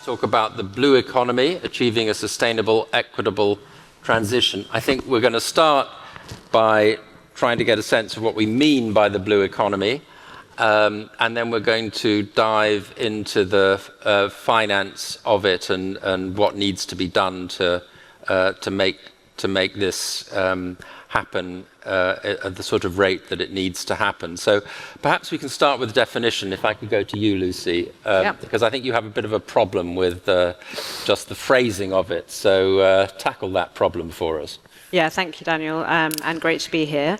talk about the blue economy, achieving a sustainable, equitable transition. I think we're going to start by trying to get a sense of what we mean by the blue economy, and then we're going to dive into the finance of it and what needs to be done to make this happen at the sort of rate that it needs to happen. So perhaps we can start with the definition, if I could go to you, Lucy, because I think you have a bit of a problem with just the phrasing of it. So tackle that problem for us. Yeah, thank you, Daniel, and great to be here.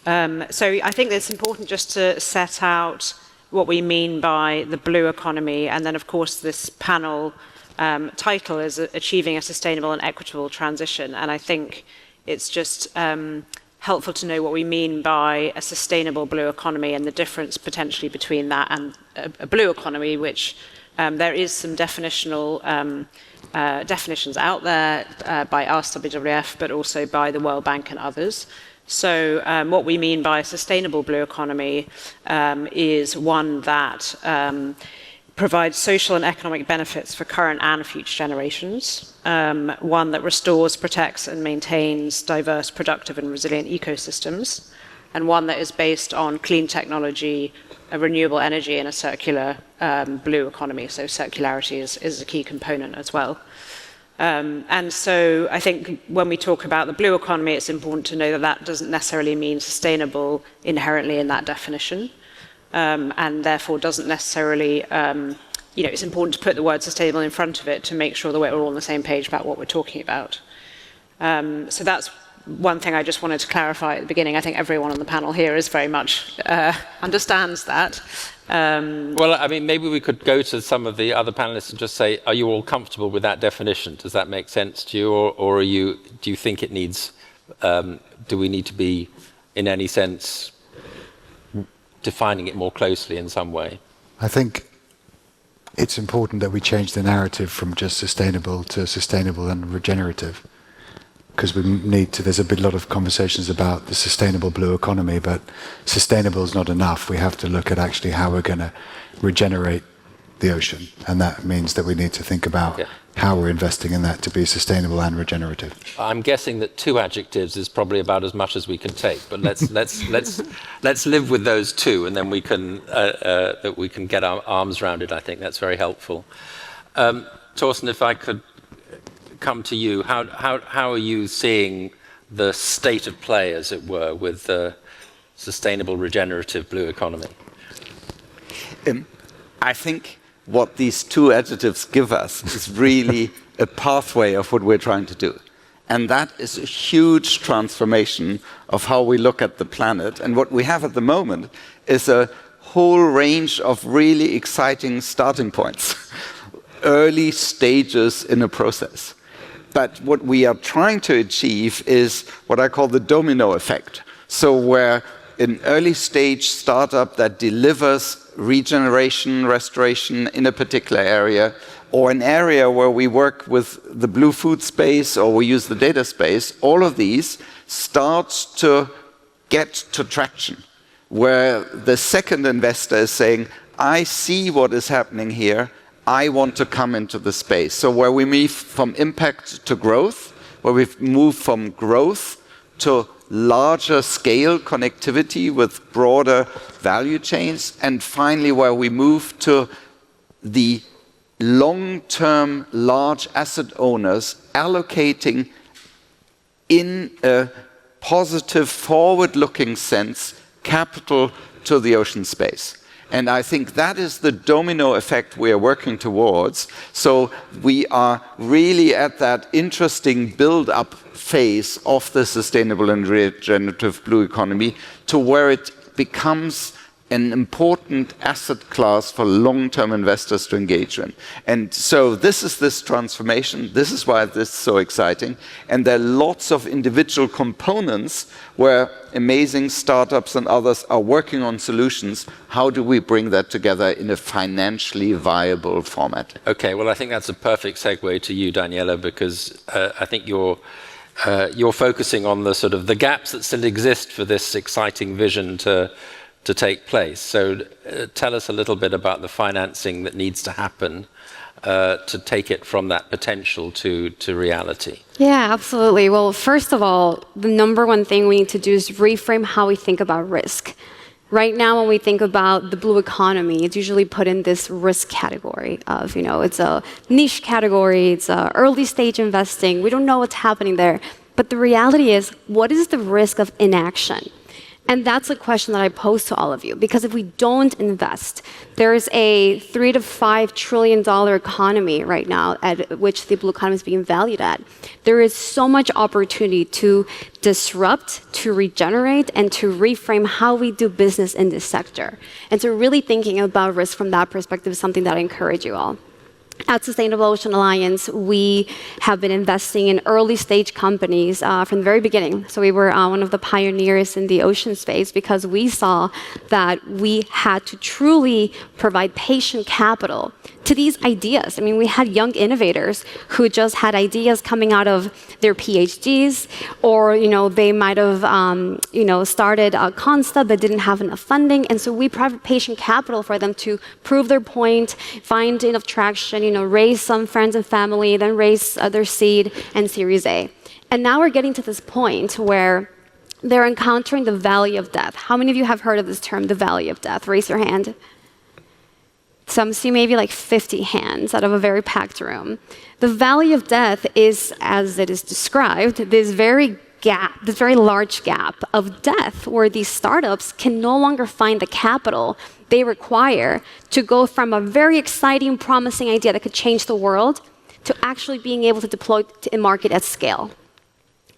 So I think it's important just to set out what we mean by the blue economy, and then, of course, this panel title is Achieving a Sustainable and Equitable Transition, and I think it's just helpful to know what we mean by a sustainable blue economy and the difference potentially between that and a blue economy, which there is some definitional definitions out there by us, WWF, but also by the World Bank and others. So what we mean by a sustainable blue economy is one that provides social and economic benefits for current and future generations, one that restores, protects and maintains diverse, productive and resilient ecosystems, and one that is based on clean technology, renewable energy and a circular blue economy. So circularity is a key component as well. And so I think when we talk about the blue economy, it's important to know that that doesn't necessarily mean sustainable inherently in that definition. And therefore doesn't necessarily, it's important to put the word sustainable in front of it to make sure that we're all on the same page about what we're talking about. So that's one thing I just wanted to clarify at the beginning. I think everyone on the panel here is very much understands that. Well, I mean, maybe we could go to some of the other panelists and just say, are you all comfortable with that definition? Does that make sense to you? Or do you think it needs, do we need to be, in any sense, defining it more closely in some way? I think it's important that we change the narrative from just sustainable to sustainable and regenerative, because we need to, there's a lot of conversations about the sustainable blue economy, but sustainable is not enough. We have to look at actually how we're going to regenerate the ocean, and that means that we need to think about how we're investing in that to be sustainable and regenerative. I'm guessing that 2 adjectives is probably about as much as we can take, but let's live with those 2, and then we can get our arms around it. I think that's very helpful. Torsten, if I could come to you, how are you seeing the state of play, as it were, with the sustainable, regenerative blue economy? I think what these 2 adjectives give us is really a pathway of what we're trying to do. And that is a huge transformation of how we look at the planet. And what we have at the moment is a whole range of really exciting starting points, early stages in a process. But what we are trying to achieve is what I call the domino effect. So where an early stage startup that delivers regeneration, restoration in a particular area, or an area where we work with the blue food space or we use the data space, all of these starts to get to traction, where the second investor is saying, I see what is happening here, I want to come into the space. So where we move from impact to growth, where we've moved from growth to larger scale connectivity with broader value chains, and finally where we move to the long-term large asset owners allocating in a positive forward-looking sense capital to the ocean space. And I think that is the domino effect we are working towards. So we are really at that interesting build-up phase of the sustainable and regenerative blue economy to where it becomes an important asset class for long-term investors to engage in. And so this is this transformation. This is why this is so exciting. And there are lots of individual components where amazing startups and others are working on solutions. How do we bring that together in a financially viable format? Okay, well, I think that's a perfect segue to you, Daniela, because I think you're focusing on the sort of the gaps that still exist for this exciting vision to take place. So tell us a little bit about the financing that needs to happen to take it from that potential to reality? Yeah, absolutely. Well, first of all, the number one thing we need to do is reframe how we think about risk. Right now, when we think about the blue economy, it's usually put in this risk category of, it's a niche category, it's early stage investing, we don't know what's happening there. But the reality is, what is the risk of inaction? And that's a question that I pose to all of you, because if we don't invest, there's a $3 to $5 trillion economy right now at which the blue economy is being valued at. There is so much opportunity to disrupt, to regenerate, and to reframe how we do business in this sector. And so really thinking about risk from that perspective is something that I encourage you all. At Sustainable Ocean Alliance, we have been investing in early stage companies from the very beginning. So we were one of the pioneers in the ocean space because we saw that we had to truly provide patient capital to these ideas. I mean, we had young innovators who just had ideas coming out of their PhDs, or they might have started a concept but didn't have enough funding, and so we provided patient capital for them to prove their point, find enough traction, raise some friends and family, then raise their seed and Series A. And now we're getting to this point where they're encountering the valley of death. How many of you have heard of this term, the valley of death? Raise your hand. Some see maybe like 50 hands out of a very packed room. The valley of death is, as it is described, this very large gap of death where these startups can no longer find the capital they require to go from a very exciting, promising idea that could change the world to actually being able to deploy in market at scale.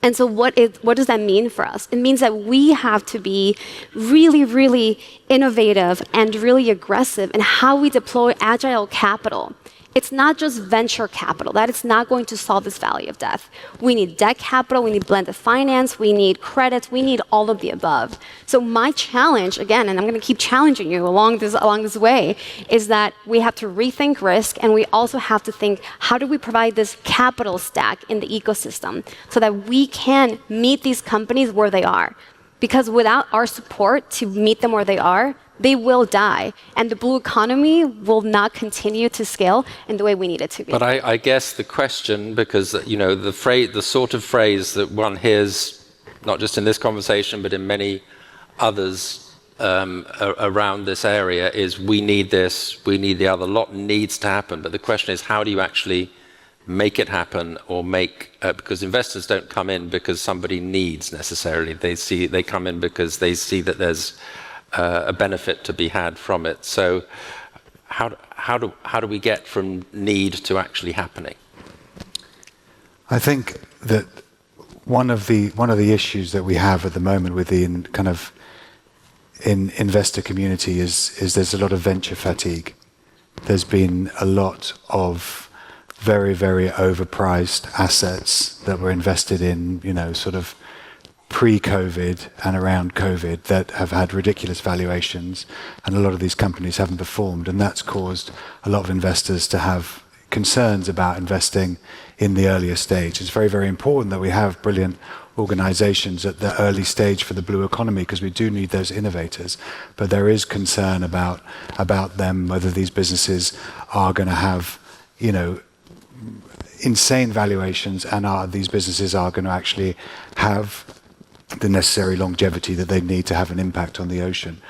And so what does that mean for us? It means that we have to be really, really innovative and really aggressive in how we deploy agile capital. It's not just venture capital. That is not going to solve this valley of death. We need debt capital, we need blended finance, we need credits, we need all of the above. So my challenge, again, and I'm going to keep challenging you along this way, is that we have to rethink risk, and we also have to think, how do we provide this capital stack in the ecosystem so that we can meet these companies where they are? Because without our support to meet them where they are, they will die, and the blue economy will not continue to scale in the way we need it to be. But I guess the question, because the sort of phrase that one hears, not just in this conversation, but in many others around this area, is we need this, we need the other. A lot needs to happen, but the question is, how do you actually make it happen, or because investors don't come in because somebody needs necessarily. They come in because they see that there's a benefit to be had from it. So how do we get from need to actually happening? I think that one of the issues that we have at the moment within in investor community is there's a lot of venture fatigue. There's been a lot of very, very overpriced assets that were invested in, sort of pre-COVID and around COVID that have had ridiculous valuations, and a lot of these companies haven't performed, and that's caused a lot of investors to have concerns about investing in the earlier stage. It's very, very important that we have brilliant organizations at the early stage for the blue economy, because we do need those innovators, but there is concern about them, whether these businesses are going to have, insane valuations, and these businesses are going to actually have the necessary longevity that they need to have an impact on the ocean.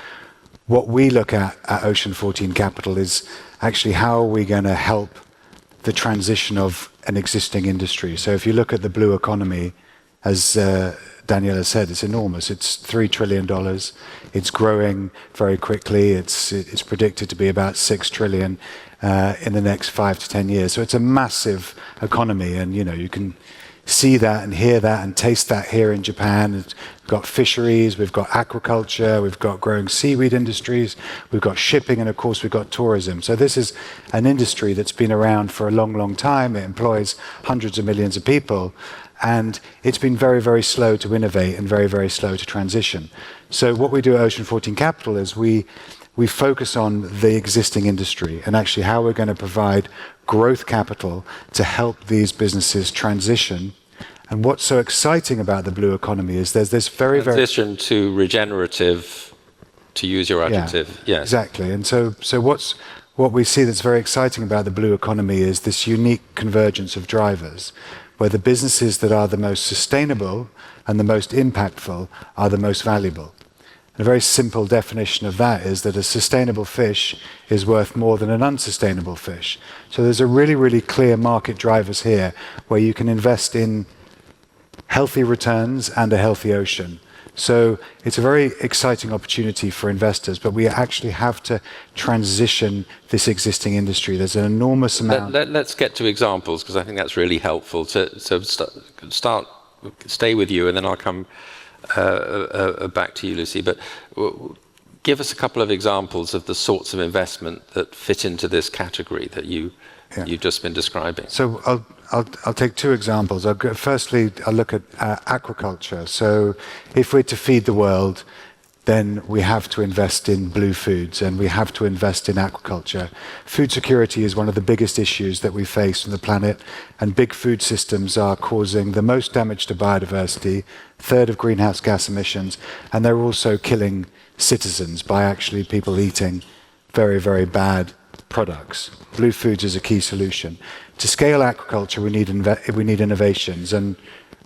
What we look at Ocean 14 Capital is actually how are we going to help the transition of an existing industry. So if you look at the blue economy, as Daniela said, it's enormous. It's $3 trillion. It's growing very quickly. It's predicted to be about $6 trillion in the next 5 to 10 years. So it's a massive economy, and you can see that and hear that and taste that here in Japan. We've got fisheries, we've got aquaculture, we've got growing seaweed industries, we've got shipping, and of course we've got tourism. So this is an industry that's been around for a long, long time. It employs hundreds of millions of people, and it's been very, very slow to innovate and very, very slow to transition. So what we do at Ocean 14 Capital is we focus on the existing industry and actually how we're going to provide growth capital to help these businesses transition. And what's so exciting about the blue economy is there's this transition to regenerative, to use your adjective. Yeah, yes. Exactly. And so what we see that's very exciting about the blue economy is this unique convergence of drivers, where the businesses that are the most sustainable and the most impactful are the most valuable. A very simple definition of that is that a sustainable fish is worth more than an unsustainable fish. So there's a really, really clear market drivers here where you can invest in healthy returns and a healthy ocean. So it's a very exciting opportunity for investors, but we actually have to transition this existing industry. There's an enormous amount. Let's get to examples, because I think that's really helpful. Stay with you, and then I'll come back to you, Lucy. But give us a couple of examples of the sorts of investment that fit into this category that you've just been describing. So I'll take two examples. Firstly, I'll look at aquaculture. So if we're to feed the world, then we have to invest in blue foods and we have to invest in aquaculture. Food security is one of the biggest issues that we face on the planet, and big food systems are causing the most damage to biodiversity, a third of greenhouse gas emissions, and they're also killing citizens by actually people eating very, very bad products. Blue foods is a key solution. To scale aquaculture, we need innovations, and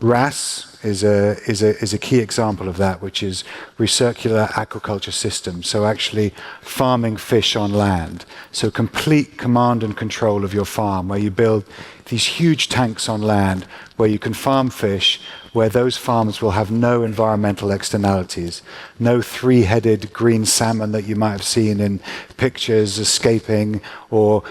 RAS is a key example of that, which is recircular aquaculture systems. So actually farming fish on land. So complete command and control of your farm, where you build these huge tanks on land where you can farm fish, where those farms will have no environmental externalities, no three-headed green salmon that you might have seen in pictures escaping, or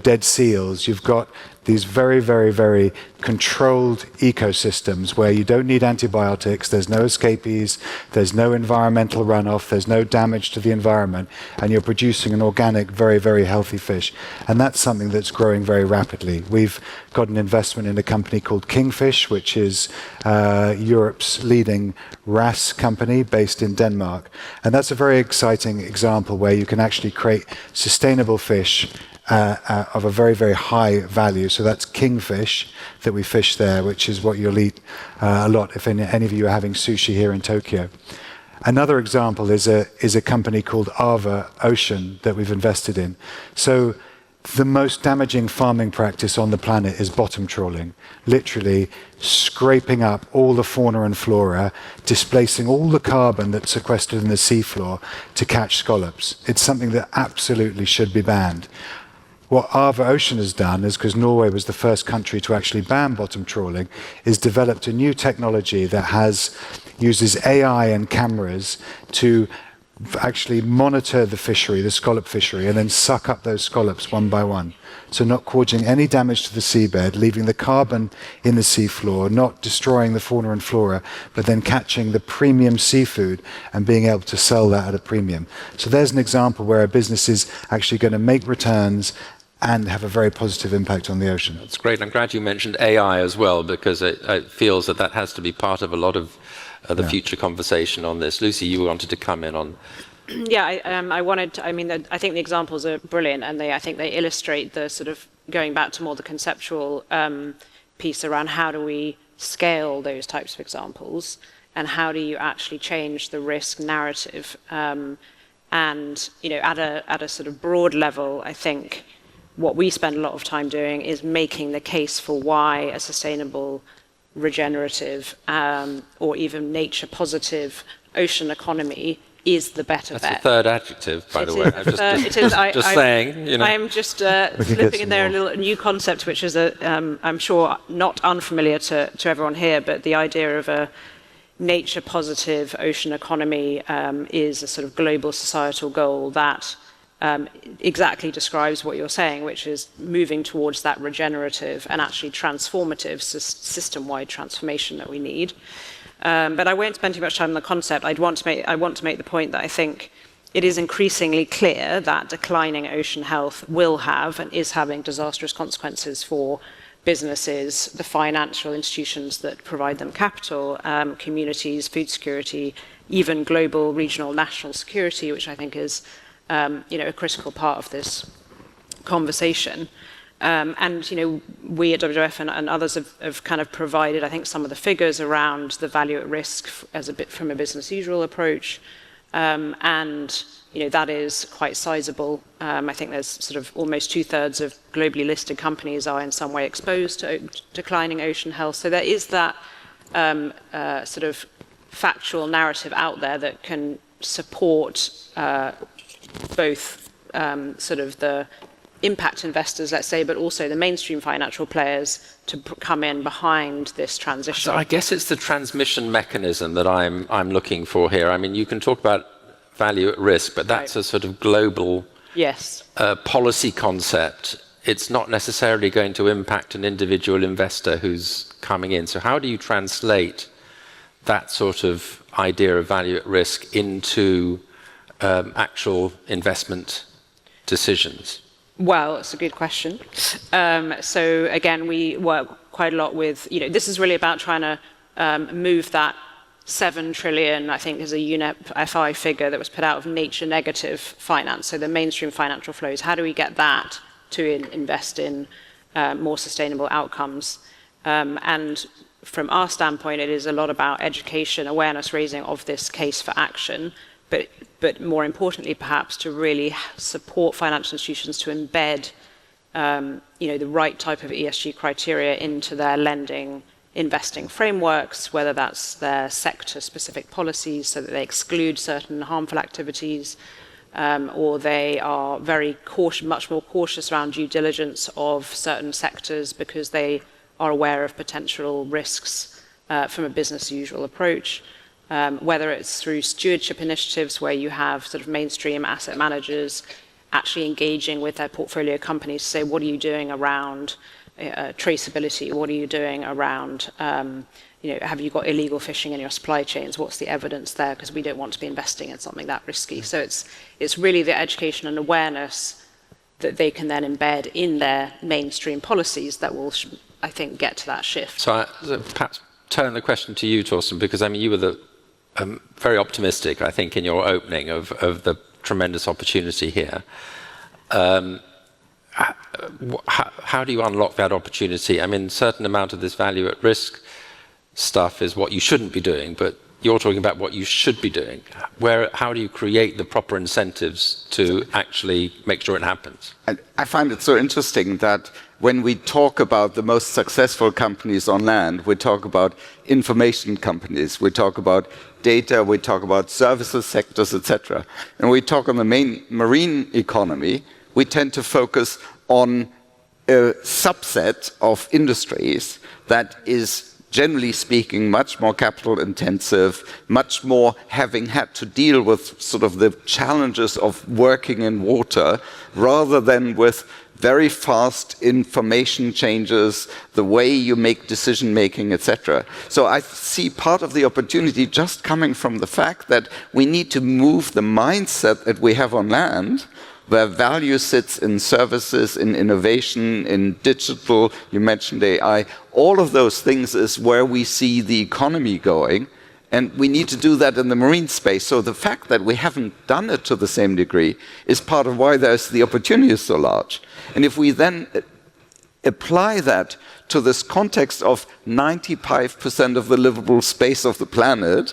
dead seals. You've got these very, very, very controlled ecosystems where you don't need antibiotics, there's no escapees, there's no environmental runoff, there's no damage to the environment, and you're producing an organic, very, very healthy fish. And that's something that's growing very rapidly. We've got an investment in a company called Kingfish, which is Europe's leading RAS company based in Denmark. And that's a very exciting example where you can actually create sustainable fish of a very, very high value. So that's kingfish that we fish there, which is what you'll eat a lot if any of you are having sushi here in Tokyo. Another example is a company called Ava Ocean that we've invested in. So the most damaging farming practice on the planet is bottom trawling, literally scraping up all the fauna and flora, displacing all the carbon that's sequestered in the seafloor to catch scallops. It's something that absolutely should be banned. What Ava Ocean has done is, because Norway was the first country to actually ban bottom trawling, is developed a new technology that uses AI and cameras to actually monitor the fishery, the scallop fishery, and then suck up those scallops one by one. So not causing any damage to the seabed, leaving the carbon in the seafloor, not destroying the fauna and flora, but then catching the premium seafood and being able to sell that at a premium. So there's an example where a business is actually going to make returns and have a very positive impact on the ocean. That's great. I'm glad you mentioned AI as well, because it feels that has to be part of a lot of the future conversation on this. Lucy, you wanted to come in on. Yeah, I think the examples are brilliant, and I think they illustrate the sort of going back to more the conceptual piece around how do we scale those types of examples, and how do you actually change the risk narrative. And at a sort of broad level, I think what we spend a lot of time doing is making the case for why a sustainable, regenerative, or even nature positive ocean economy is the better bet. That's the third adjective, by the way. Just saying. I'm just slipping in there a new concept, which is I'm sure not unfamiliar to everyone here, but the idea of a nature positive ocean economy is a sort of global societal goal that exactly describes what you're saying, which is moving towards that regenerative and actually transformative system-wide transformation that we need. But I won't spend too much time on the concept. I want to make the point that I think it is increasingly clear that declining ocean health will have and is having disastrous consequences for businesses, the financial institutions that provide them capital, communities, food security, even global, regional, national security, which I think is a critical part of this conversation. We at WWF and others have kind of provided, I think, some of the figures around the value at risk as from a business usual approach. and that is quite sizable. I think there's sort of almost 2/3 of globally listed companies are in some way exposed to declining ocean health. So there is that sort of factual narrative out there that can support both sort of the impact investors, let's say, but also the mainstream financial players to come in behind this transition. So I guess it's the transmission mechanism that I'm looking for here. I mean, you can talk about value at risk, but that's a sort of global policy concept. It's not necessarily going to impact an individual investor who's coming in. So how do you translate that sort of idea of value at risk into actual investment decisions? Well, it's a good question. So again, we work quite a lot with, this is really about trying to move that 7 trillion, I think is a UNEP FI figure that was put out of nature negative finance, so the mainstream financial flows. How do we get that to invest in more sustainable outcomes? And from our standpoint, it is a lot about education, awareness raising of this case for action, but more importantly, perhaps, to really support financial institutions to embed the right type of ESG criteria into their lending investing frameworks, whether that's their sector-specific policies so that they exclude certain harmful activities, or they are very cautious, much more cautious around due diligence of certain sectors because they are aware of potential risks from a business-as-usual approach. Whether it's through stewardship initiatives where you have sort of mainstream asset managers actually engaging with their portfolio companies to say, what are you doing around traceability? What are you doing around, have you got illegal fishing in your supply chains? What's the evidence there? Because we don't want to be investing in something that risky. So it's really the education and awareness that they can then embed in their mainstream policies that will, I think, get to that shift. So perhaps turn the question to you, Torsten, because I mean, you were very optimistic, I think, in your opening of the tremendous opportunity here. How do you unlock that opportunity? I mean, a certain amount of this value at risk stuff is what you shouldn't be doing, but you're talking about what you should be doing. How do you create the proper incentives to actually make sure it happens? I find it so interesting that when we talk about the most successful companies on land, we talk about information companies, we talk about data, we talk about services sectors, etc. And we talk on the main marine economy, we tend to focus on a subset of industries that is, generally speaking, much more capital intensive, much more having had to deal with sort of the challenges of working in water, rather than with very fast information changes, the way you make decision making, etc. So I see part of the opportunity just coming from the fact that we need to move the mindset that we have on land, where value sits in services, in innovation, in digital, you mentioned AI, all of those things is where we see the economy going, and we need to do that in the marine space. So the fact that we haven't done it to the same degree is part of why the opportunity is so large. And if we then apply that to this context of 95% of the livable space of the planet,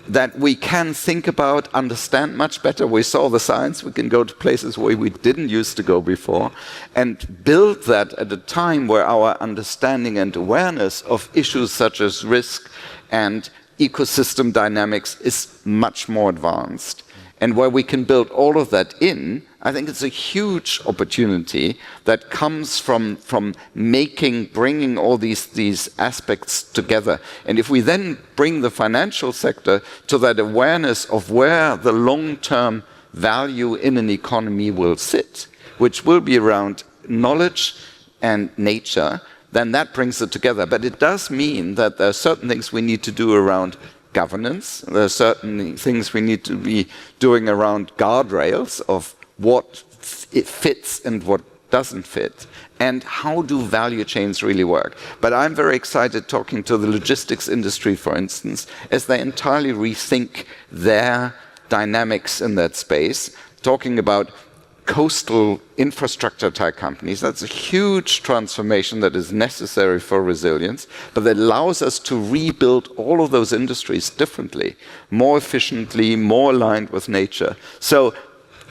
that we can think about, understand much better. We saw the science, we can go to places where we didn't used to go before, and build that at a time where our understanding and awareness of issues such as risk and ecosystem dynamics is much more advanced. And where we can build all of that in, I think it's a huge opportunity that comes from bringing all these aspects together. And if we then bring the financial sector to that awareness of where the long-term value in an economy will sit, which will be around knowledge and nature, then that brings it together. But it does mean that there are certain things we need to do around governance. There are certain things we need to be doing around guardrails of what it fits and what doesn't fit, and how do value chains really work. But I'm very excited talking to the logistics industry, for instance, as they entirely rethink their dynamics in that space, talking about coastal infrastructure type companies. That's a huge transformation that is necessary for resilience, but that allows us to rebuild all of those industries differently, more efficiently, more aligned with nature. So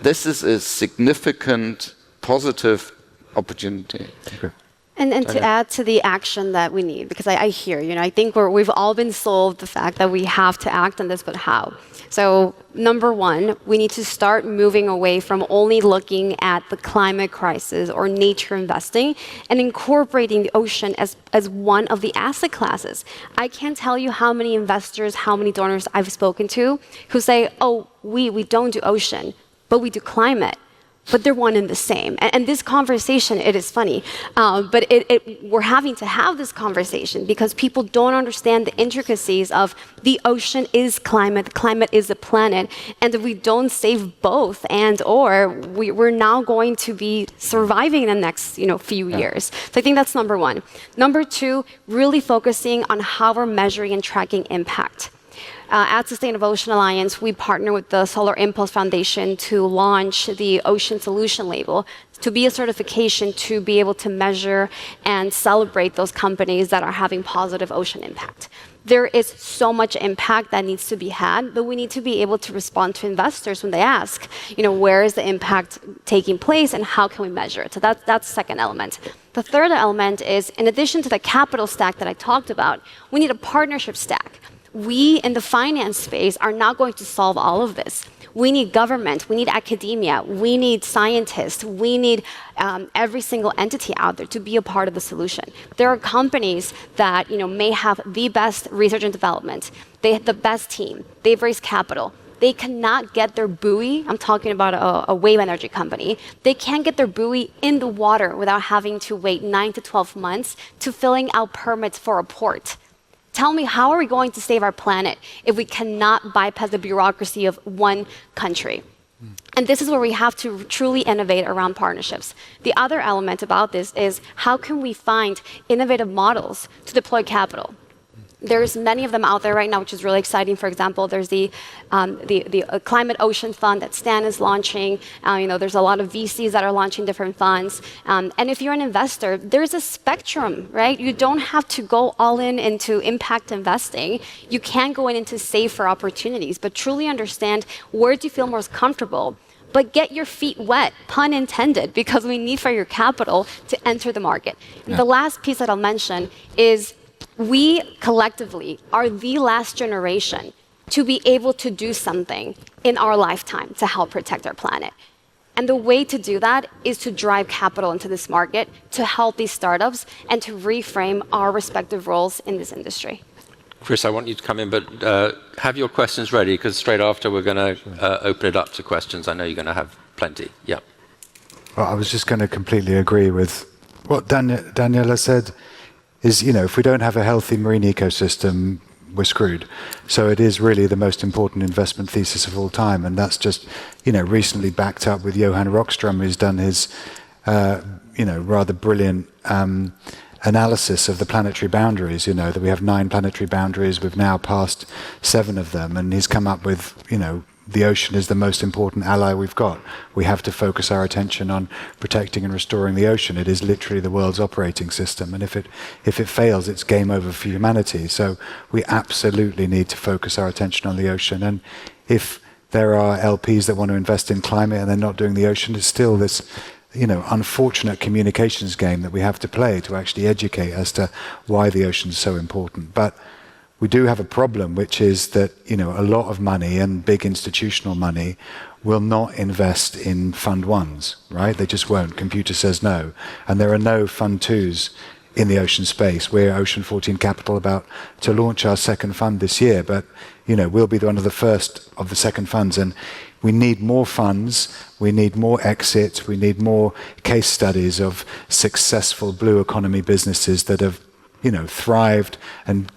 this is a significant positive opportunity. Okay. And to add to the action that we need, because I hear, I think we've all been sold the fact that we have to act on this, but how? So number one, we need to start moving away from only looking at the climate crisis or nature investing and incorporating the ocean as one of the asset classes. I can't tell you how many investors, how many donors I've spoken to who say, oh, we don't do ocean, but we do climate. But they're one and the same. And this conversation, it is funny, but we're having to have this conversation because people don't understand the intricacies of the ocean is climate is the planet, and if we don't save both we're now going to be surviving in the next few years. So I think that's number one. Number two, really focusing on how we're measuring and tracking impact. At Sustainable Ocean Alliance, we partner with the Solar Impulse Foundation to launch the Ocean Solution Label, to be a certification to be able to measure and celebrate those companies that are having positive ocean impact. There is so much impact that needs to be had, but we need to be able to respond to investors when they ask, where is the impact taking place and how can we measure it? So that's the second element. The third element is, in addition to the capital stack that I talked about, we need a partnership stack. We in the finance space are not going to solve all of this. We need government, we need academia, we need scientists, we need every single entity out there to be a part of the solution. There are companies that may have the best research and development, they have the best team, they've raised capital. They cannot get their buoy, I'm talking about a wave energy company, they can't get their buoy in the water without having to wait 9 to 12 months to filling out permits for a port. Tell me, how are we going to save our planet if we cannot bypass the bureaucracy of one country? And this is where we have to truly innovate around partnerships. The other element about this is how can we find innovative models to deploy capital? There's many of them out there right now, which is really exciting. For example, there's the Climate Ocean Fund that Stan is launching. There's a lot of VCs that are launching different funds. And if you're an investor, there's a spectrum, right? You don't have to go all in into impact investing. You can go in into safer opportunities, but truly understand where do you feel most comfortable. But get your feet wet, pun intended, because we need for your capital to enter the market. Yeah. The last piece that I'll mention is we collectively are the last generation to be able to do something in our lifetime to help protect our planet. And the way to do that is to drive capital into this market, to help these startups, and to reframe our respective roles in this industry. Chris, I want you to come in, but have your questions ready, because straight after we're going to open it up to questions. I know you're going to have plenty. Yeah. Well, I was just going to completely agree with what Daniela said. Is, if we don't have a healthy marine ecosystem, we're screwed. So it is really the most important investment thesis of all time. And that's just, recently backed up with Johan Rockström, who's done his, rather brilliant analysis of the planetary boundaries, that we have 9 planetary boundaries. We've now passed 7 of them. And he's come up with, the ocean is the most important ally we've got. We have to focus our attention on protecting and restoring the ocean. It is literally the world's operating system. And if it fails, it's game over for humanity. So we absolutely need to focus our attention on the ocean. And if there are LPs that want to invest in climate and they're not doing the ocean, it's still this unfortunate communications game that we have to play to actually educate as to why the ocean is so important. But we do have a problem, which is that a lot of money and big institutional money will not invest in fund ones, right? They just won't. Computer says no. And there are no fund twos in the ocean space. We're Ocean 14 Capital about to launch our second fund this year, but we'll be one of the first of the second funds. And we need more funds, we need more exits, we need more case studies of successful blue economy businesses that have thrived and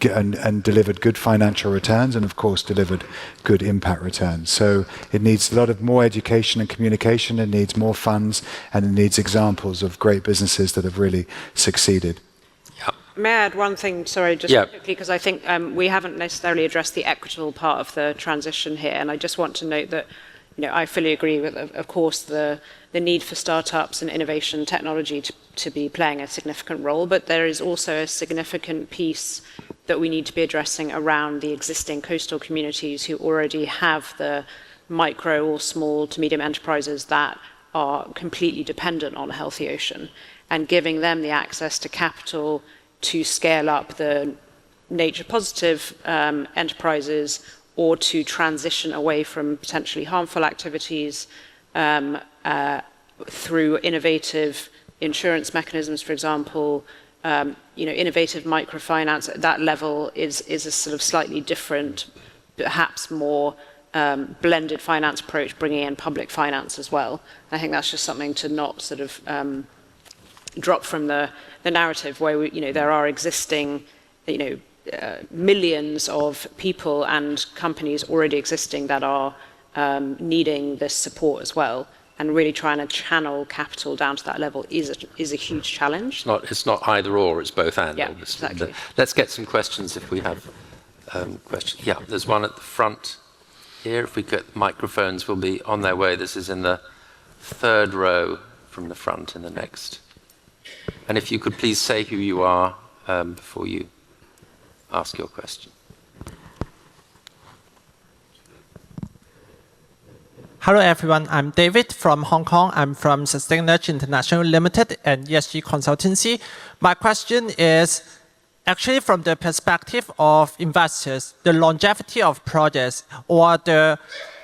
delivered good financial returns and, of course, delivered good impact returns. So it needs a lot of more education and communication. It needs more funds, and it needs examples of great businesses that have really succeeded. Yeah. May I add one thing, sorry, just quickly, because I think we haven't necessarily addressed the equitable part of the transition here, and I just want to note that I fully agree with, of course, the need for startups and innovation technology to be playing a significant role, but there is also a significant piece that we need to be addressing around the existing coastal communities who already have the micro or small to medium enterprises that are completely dependent on a healthy ocean, and giving them the access to capital to scale up the nature positive enterprises, or to transition away from potentially harmful activities through innovative insurance mechanisms, for example. Innovative microfinance at that level is a sort of slightly different, perhaps more blended finance approach, bringing in public finance as well. I think that's just something to not sort of drop from the narrative, where there are existing, millions of people and companies already existing that are needing this support as well, and really trying to channel capital down to that level is a huge challenge. It's not either or, it's both and. Yeah, obviously. exactly. Let's get some questions if we have questions. Yeah, there's one at the front here. If we get microphones, will be on their way. This is in the third row from the front in the next. And if you could please say who you are before you ask your question. Hello everyone, I'm David from Hong Kong. I'm from Sustainage International Limited and ESG Consultancy. My question is actually from the perspective of investors, the longevity of projects or the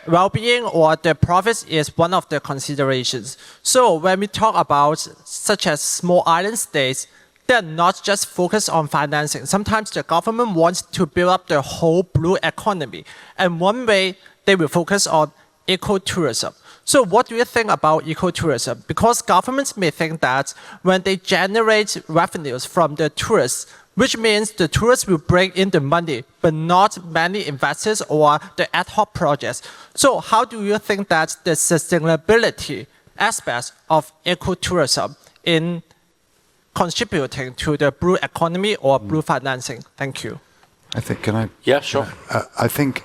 well-being or the profits is one of the considerations. So when we talk about such as small island states, they're not just focused on financing. Sometimes the government wants to build up the whole blue economy. And one way they will focus on ecotourism. So what do you think about ecotourism? Because governments may think that when they generate revenues from the tourists, which means the tourists will bring in the money, but not many investors or the ad hoc projects. So how do you think that the sustainability aspects of ecotourism in contributing to the blue economy or blue financing? Thank you. I think, can I? Yeah, sure. I think,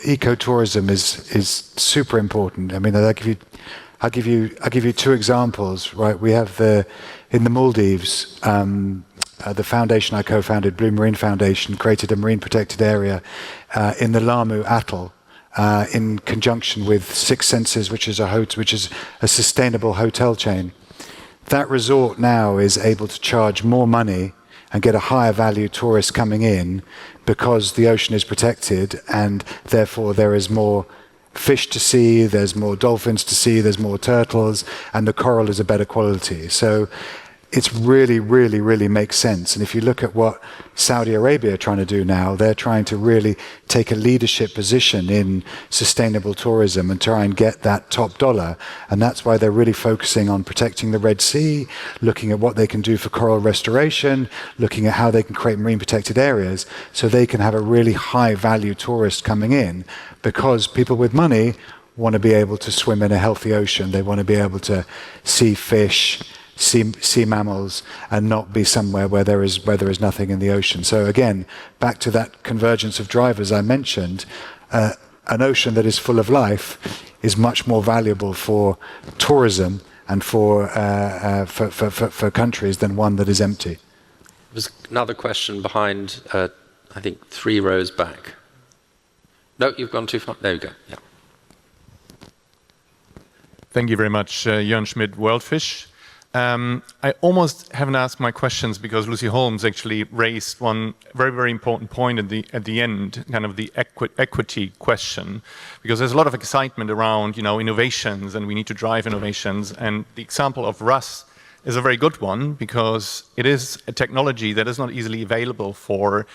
ecotourism is super important. I mean, I'll give you two examples, right? We have in the Maldives, the foundation I co-founded, Blue Marine Foundation, created a marine protected area in the Lamu Atoll in conjunction with Six Senses, which is a sustainable hotel chain. That resort now is able to charge more money and get a higher value tourist coming in because the ocean is protected, and therefore there is more fish to see, there's more dolphins to see, there's more turtles, and the coral is a better quality. So it's really, really, really makes sense. And if you look at what Saudi Arabia are trying to do now, they're trying to really take a leadership position in sustainable tourism and try and get that top dollar. And that's why they're really focusing on protecting the Red Sea, looking at what they can do for coral restoration, looking at how they can create marine protected areas so they can have a really high value tourist coming in, because people with money want to be able to swim in a healthy ocean. They want to be able to see fish, see mammals, and not be somewhere where there is nothing in the ocean. So again, back to that convergence of drivers I mentioned, an ocean that is full of life is much more valuable for tourism and for countries than one that is empty. There's another question behind, I think 3 rows back. No, you've gone too far. There you go. Yeah. Thank you very much, Jörn Schmidt, WorldFish. I almost haven't asked my questions because Lucy Holmes actually raised one very, very important point at the end, kind of the equity question, because there's a lot of excitement around, innovations, and we need to drive innovations. And the example of RUS is a very good one because it is a technology that is not easily available for,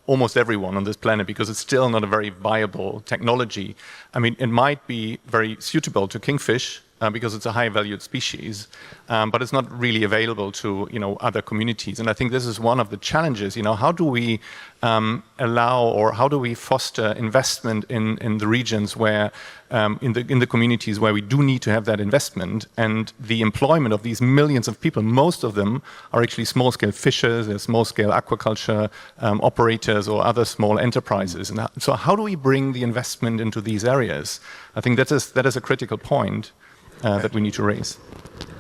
almost everyone on this planet, because it's still not a very viable technology. I mean, it might be very suitable to kingfish, because it's a high-valued species, but it's not really available to other communities. And I think this is one of the challenges. How do we allow, or how do we foster investment in the regions where, in the communities where we do need to have that investment, and the employment of these millions of people? Most of them are actually small-scale fishers, they're small-scale aquaculture operators, or other small enterprises. And so, how do we bring the investment into these areas? I think that is a critical point that we need to raise.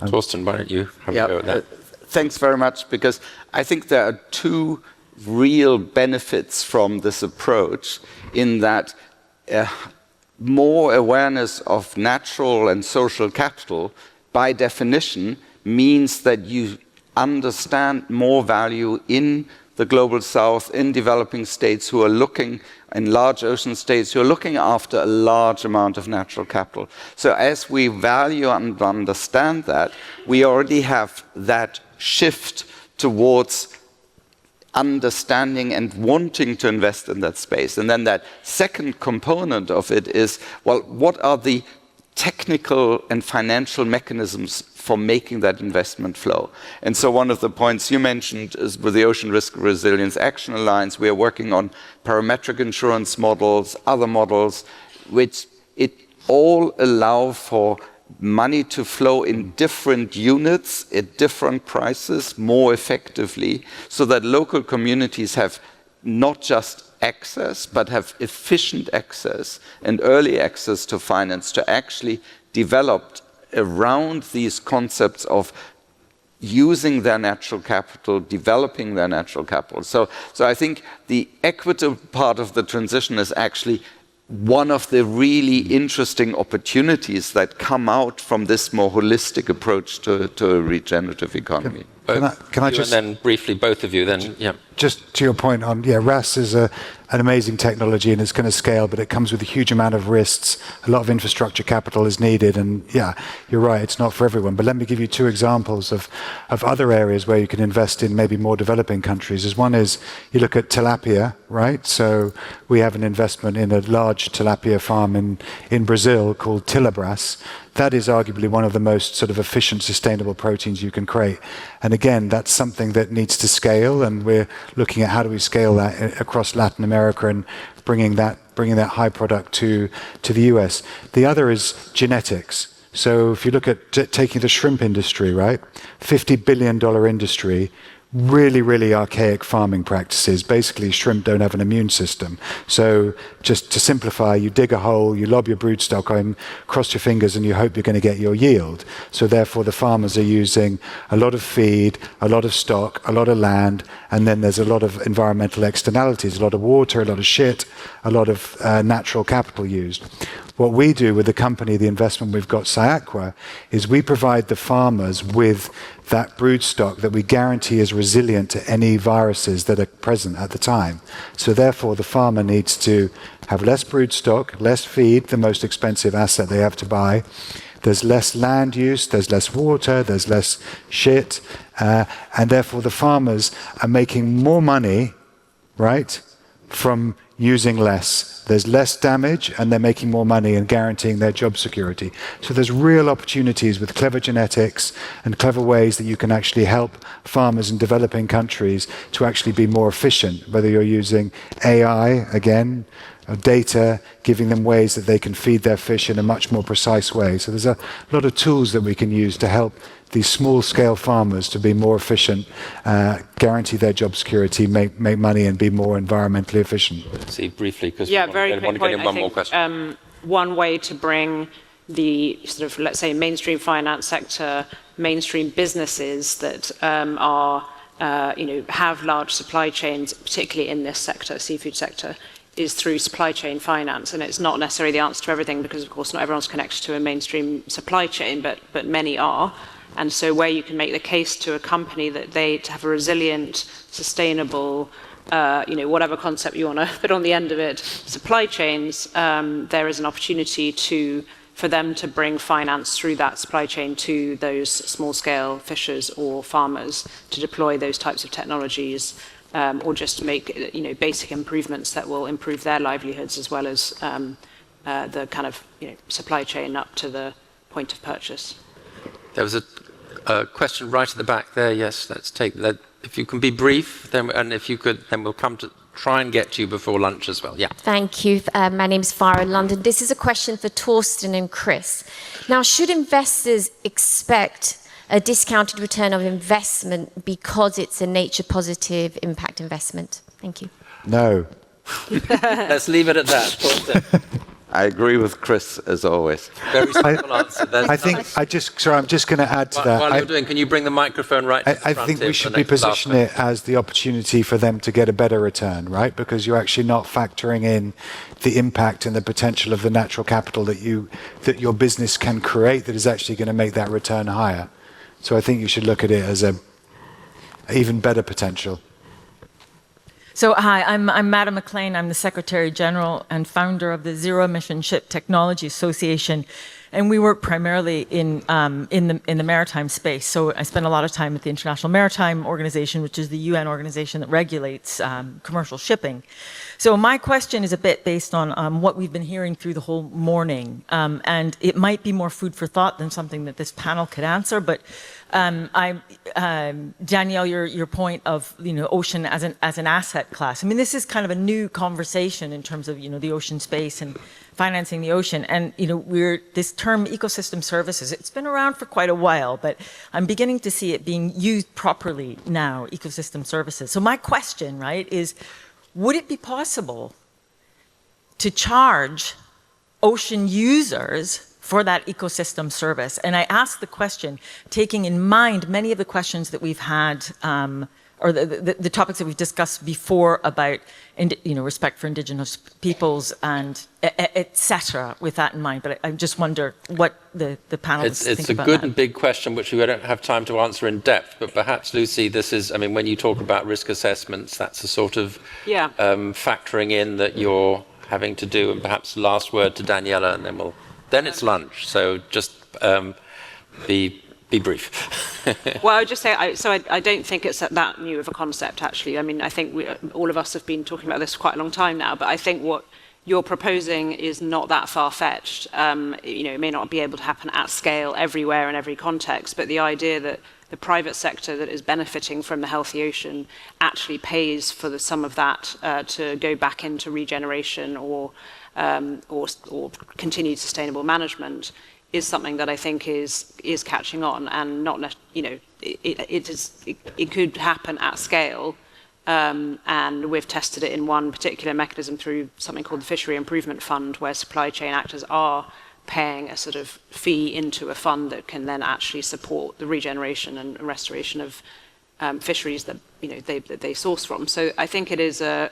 Torsten, why don't you have a go at that? Thanks very much, because I think there are two real benefits from this approach, in that more awareness of natural and social capital, by definition, means that you understand more value in the global south, in developing states who are looking, in large ocean states who are looking after a large amount of natural capital. So as we value and understand that, we already have that shift towards understanding and wanting to invest in that space. And then that second component of it is, well, what are the technical and financial mechanisms for making that investment flow? And so one of the points you mentioned is with the Ocean Risk Resilience Action Alliance, we are working on parametric insurance models, other models, which it all allow for money to flow in different units at different prices more effectively, so that local communities have not just access, but have efficient access and early access to finance to actually develop around these concepts of using their natural capital, developing their natural capital. So I think the equitable part of the transition is actually one of the really interesting opportunities that come out from this more holistic approach to a regenerative economy. Can I just... And then briefly, both of you, then, yeah. Just to your point on, RAS is an amazing technology and it's going to scale, but it comes with a huge amount of risks. A lot of infrastructure capital is needed, and you're right, it's not for everyone. But let me give you two examples of other areas where you can invest in maybe more developing countries. As one is, you look at tilapia, right? So we have an investment in a large tilapia farm in Brazil called Tilabras. That is arguably one of the most sort of efficient, sustainable proteins you can create. And again, that's something that needs to scale, and we're looking at how do we scale that across Latin America and bringing that high product to the US. The other is genetics. So if you look at taking the shrimp industry, right, $50 billion industry, really, really archaic farming practices. Basically, shrimp don't have an immune system. So just to simplify, you dig a hole, you lob your broodstock in, cross your fingers, and you hope you're going to get your yield. So therefore, the farmers are using a lot of feed, a lot of stock, a lot of land, and then there's a lot of environmental externalities, a lot of water, a lot of shit, a lot of natural capital used. What we do with the company, the investment we've got, Siaqua, is we provide the farmers with that broodstock that we guarantee is resilient to any viruses that are present at the time. So therefore, the farmer needs to have less broodstock, less feed, the most expensive asset they have to buy. There's less land use, there's less water, there's less shit, and therefore the farmers are making more money, right, from using less. There's less damage, and they're making more money and guaranteeing their job security. So there's real opportunities with clever genetics and clever ways that you can actually help farmers in developing countries to actually be more efficient, whether you're using AI, again, data, giving them ways that they can feed their fish in a much more precise way. So there's a lot of tools that we can use to help these small-scale farmers to be more efficient, guarantee their job security, make money, and be more environmentally efficient. See, briefly, because very we want to get in one more question. One way to bring the sort of, let's say, mainstream finance sector, mainstream businesses that have large supply chains, particularly in this sector, seafood sector, is through supply chain finance. And it's not necessarily the answer to everything, because of course not everyone's connected to a mainstream supply chain, but many are. And so where you can make the case to a company that to have a resilient, sustainable, whatever concept you want to put on the end of it, supply chains, there is an opportunity for them to bring finance through that supply chain to those small-scale fishers or farmers to deploy those types of technologies, or just to make basic improvements that will improve their livelihoods, as well as the kind of supply chain up to the point of purchase. There was a question right at the back there. Yes, let's take that. If you can be brief, then, and if you could, then we'll come to try and get to you before lunch as well. Yeah. Thank you. My name is Farah London. This is a question for Torsten and Chris. Now, should investors expect a discounted return of investment because it's a nature positive impact investment? Thank you. No. Let's leave it at that. Torsten. I agree with Chris as always. Very simple answer. I think I'm just going to add to that. While you're doing, can you bring the microphone right to the I front think here we for should the be next last positioning it as the opportunity for them to get a better return, right? Because you're actually not factoring in the impact and the potential of the natural capital that your business can create that is actually going to make that return higher. So I think you should look at it as a even better potential. So hi, I'm Madam McLean. I'm the Secretary General and founder of the Zero Emission Ship Technology Association, and we work primarily in the maritime space. So I spend a lot of time at the International Maritime Organization, which is the UN organization that regulates commercial shipping. So my question is a bit based on what we've been hearing through the whole morning, and it might be more food for thought than something that this panel could answer. But Danielle, your point of ocean as an asset class. I mean, this is kind of a new conversation in terms of the ocean space and financing the ocean. And this term ecosystem services. It's been around for quite a while, but I'm beginning to see it being used properly now. Ecosystem services. So my question, right, is, would it be possible to charge ocean users for that ecosystem service? And I ask the question, taking in mind many of the questions that we've had, or the topics that we've discussed before about respect for indigenous peoples and et cetera, with that in mind. But I just wonder what the panelists think about that. It's a good and big question which we don't have time to answer in depth, but perhaps, Lucy, this is, I mean, when you talk about risk assessments, that's a sort of factoring in that you're having to do, and perhaps last word to Daniela, and then it's lunch. So just be brief. Well, I would just say, I don't think it's that new of a concept, actually. I mean, I think all of us have been talking about this for quite a long time now, but I think what you're proposing is not that far-fetched. It may not be able to happen at scale everywhere in every context, but the idea that the private sector that is benefiting from the healthy ocean actually pays for some of that to go back into regeneration or continued sustainable management is something that I think is catching on, and not it could happen at scale, and we've tested it in one particular mechanism through something called the Fishery Improvement Fund, where supply chain actors are paying a sort of fee into a fund that can then actually support the regeneration and restoration of fisheries that they source from. So I think it is a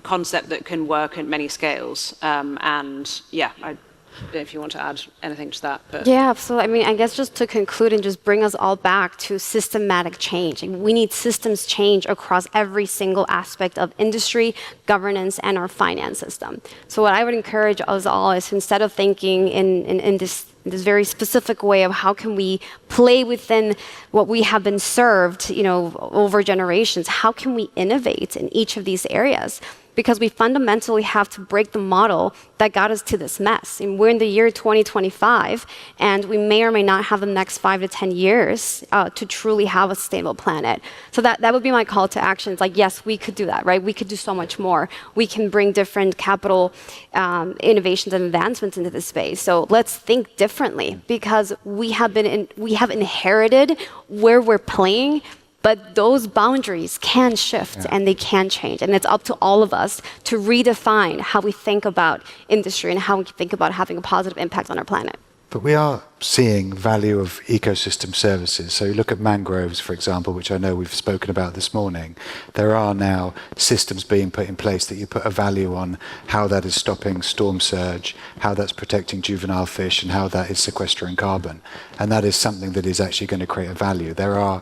concept that can work at many scales, and yeah. I don't know if you want to add anything to that. But. Yeah, absolutely. I mean, I guess just to conclude and just bring us all back to systematic change. We need systems change across every single aspect of industry, governance, and our finance system. So what I would encourage us all is, instead of thinking in this very specific way of how can we play within what we have been served, over generations, how can we innovate in each of these areas? Because we fundamentally have to break the model that got us to this mess. And we're in the year 2025, and we may or may not have the next 5 to 10 years to truly have a sustainable planet. So that would be my call to action. It's like, yes, we could do that, right? We could do so much more. We can bring different capital innovations and advancements into this space. So let's think differently, because we have inherited where we're playing. But those boundaries can shift and they can change. And it's up to all of us to redefine how we think about industry and how we think about having a positive impact on our planet. But we are seeing value of ecosystem services. So you look at mangroves, for example, which I know we've spoken about this morning. There are now systems being put in place that you put a value on how that is stopping storm surge, how that's protecting juvenile fish, and how that is sequestering carbon. And that is something that is actually going to create a value. There are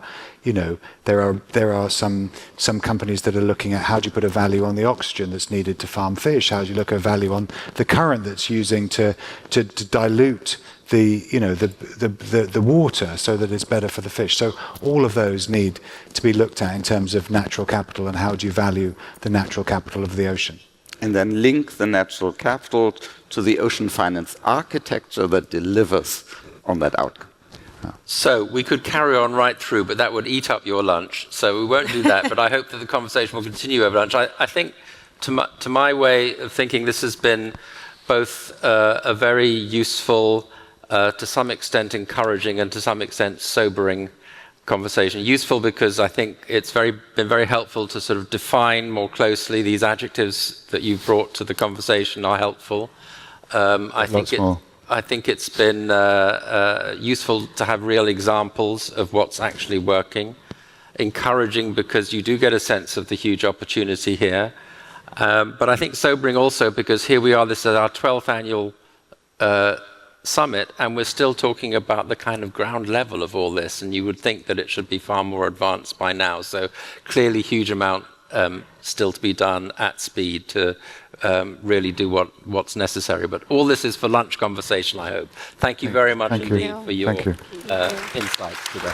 some companies that are looking at how do you put a value on the oxygen that's needed to farm fish? How do you look at a value on the current that's using to dilute the water so that it's better for the fish? So all of those need to be looked at in terms of natural capital and how do you value the natural capital of the ocean. and then link the natural capital to the ocean finance architecture that delivers on that outcome. So we could carry on right through, but that would eat up your lunch. So we won't do that, but I hope that the conversation will continue over lunch. I think, to my way of thinking, this has been both a very useful, to some extent encouraging, and to some extent sobering conversation. Useful because I think it's been very helpful to sort of define more closely these adjectives that you've brought to the conversation are helpful. I think it's been useful to have real examples of what's actually working. Encouraging because you do get a sense of the huge opportunity here. But I think sobering also because here we are, this is our 12th annual summit, and we're still talking about the kind of ground level of all this, and you would think that it should be far more advanced by now. So clearly huge amount still to be done at speed to really do what's necessary. But all this is for lunch conversation, I hope. Thank you very much indeed for your insights today.